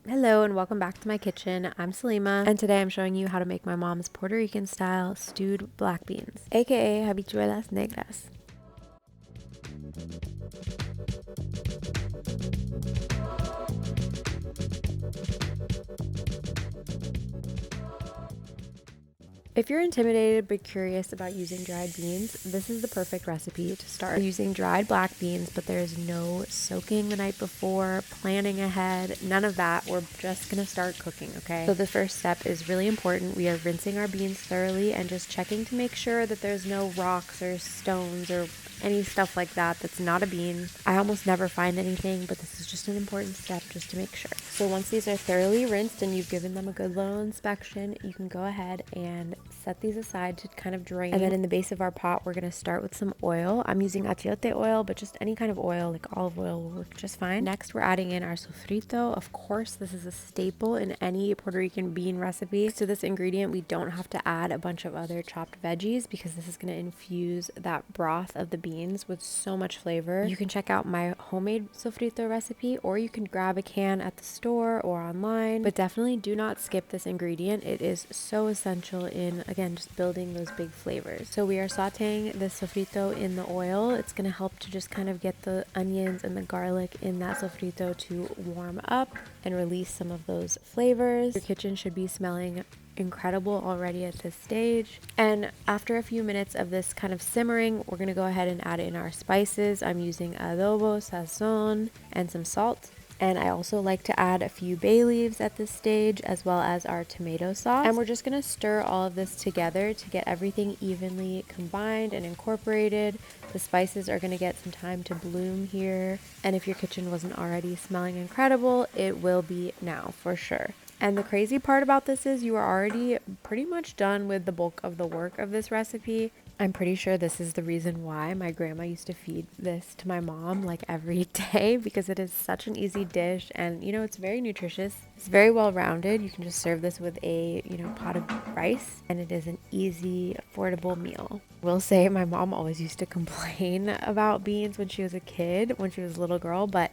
Hello and welcome back to my kitchen. I'm Salima and today I'm showing you how to make my mom's Puerto Rican style stewed black beans, aka Habichuelas Negras. If you're intimidated but curious about using dried beans, this is the perfect recipe to start. We're using dried black beans, but there's no soaking the night before, planning ahead, none of that. We're just gonna start cooking, okay? So the first step is really important. We are rinsing our beans thoroughly and just checking to make sure that there's no rocks or stones or any stuff like that that's not a bean. I almost never find anything, but this is just an important step just to make sure. So once these are thoroughly rinsed and you've given them a good little inspection, you can go ahead and set these aside to kind of drain. And then in the base of our pot, we're going to start with some oil. I'm using achiote oil, but just any kind of oil, like olive oil, will work just fine. Next, we're adding in our sofrito. Of course, this is a staple in any Puerto Rican bean recipe. To this ingredient, we don't have to add a bunch of other chopped veggies because this is going to infuse that broth of the beans with so much flavor. You can check out my homemade sofrito recipe, or you can grab a can at the store or online, but definitely do not skip this ingredient. It is so essential in, again, just building those big flavors. So we are sauteing the sofrito in the oil. It's going to help to just kind of get the onions and the garlic in that sofrito to warm up and release some of those flavors. Your kitchen should be smelling incredible already at this stage. And after a few minutes of this kind of simmering, we're going to go ahead and add in our spices. I'm using adobo, sazon, and some salt. And I also like to add a few bay leaves at this stage, as well as our tomato sauce. And we're just going to stir all of this together to get everything evenly combined and incorporated. The spices are going to get some time to bloom here. And if your kitchen wasn't already smelling incredible, it will be now for sure. And the crazy part about this is you are already pretty much done with the bulk of the work of this recipe. I'm pretty sure this is the reason why my grandma used to feed this to my mom like every day, because it is such an easy dish and it's very nutritious. It's very well rounded. You can just serve this with a pot of rice and it is an easy, affordable meal. Will say my mom always used to complain about beans when she was a kid, when she was a little girl, but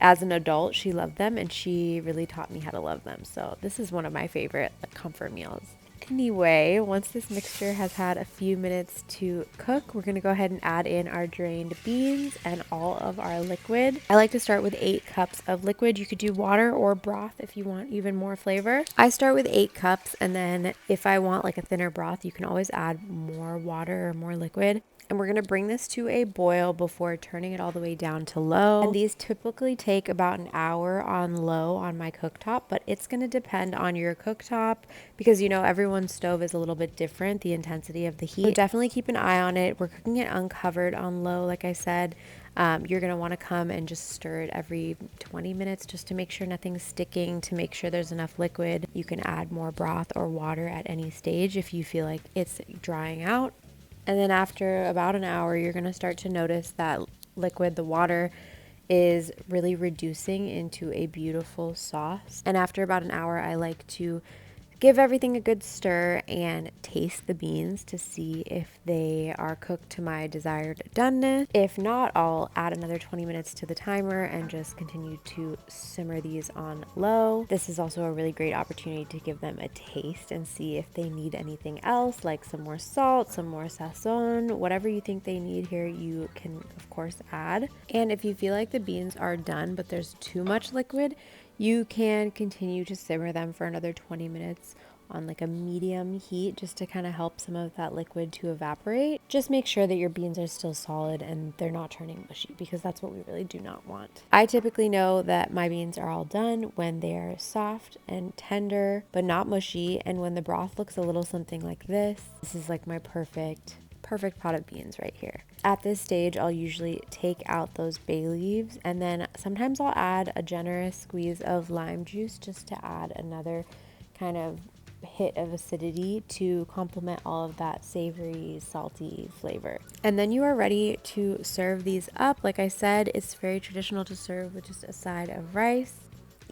as an adult, she loved them and she really taught me how to love them. So this is one of my favorite comfort meals. Anyway, once this mixture has had a few minutes to cook, we're going to go ahead and add in our drained beans and all of our liquid. I like to start with 8 cups of liquid. You could do water or broth if you want even more flavor. I start with 8 cups, and then if I want like a thinner broth, you can always add more water or more liquid. And we're going to bring this to a boil before turning it all the way down to low. And these typically take about an hour on low on my cooktop, but it's going to depend on your cooktop because, everyone's stove is a little bit different, the intensity of the heat. So definitely keep an eye on it. We're cooking it uncovered on low, like I said. You're going to want to come and just stir it every 20 minutes just to make sure nothing's sticking, to make sure there's enough liquid. You can add more broth or water at any stage if you feel like it's drying out. And then after about an hour, you're going to start to notice that liquid, the water, is really reducing into a beautiful sauce. And after about an hour, I like to give everything a good stir and taste the beans to see if they are cooked to my desired doneness. If not, I'll add another 20 minutes to the timer and just continue to simmer these on low. This is also a really great opportunity to give them a taste and see if they need anything else, like some more salt, some more sazon, whatever you think they need here, you can of course add. And if you feel like the beans are done but there's too much liquid, you can continue to simmer them for another 20 minutes on like a medium heat just to kind of help some of that liquid to evaporate. Just make sure that your beans are still solid and they're not turning mushy, because that's what we really do not want. I typically know that my beans are all done when they're soft and tender but not mushy, and when the broth looks a little something like this. This is like my perfect pot of beans right here. At this stage, I'll usually take out those bay leaves, and then sometimes I'll add a generous squeeze of lime juice just to add another kind of hit of acidity to complement all of that savory, salty flavor. And then you are ready to serve these up. Like I said, it's very traditional to serve with just a side of rice.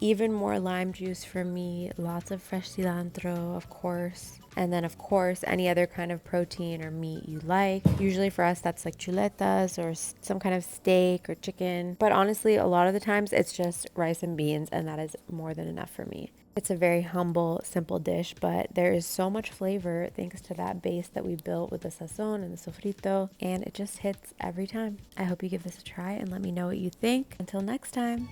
Even more lime juice for me, lots of fresh cilantro, of course. And then, of course, any other kind of protein or meat you like. Usually for us, that's like chuletas or some kind of steak or chicken. But honestly, a lot of the times it's just rice and beans, and that is more than enough for me. It's a very humble, simple dish, but there is so much flavor thanks to that base that we built with the sazon and the sofrito, and it just hits every time. I hope you give this a try and let me know what you think. Until next time.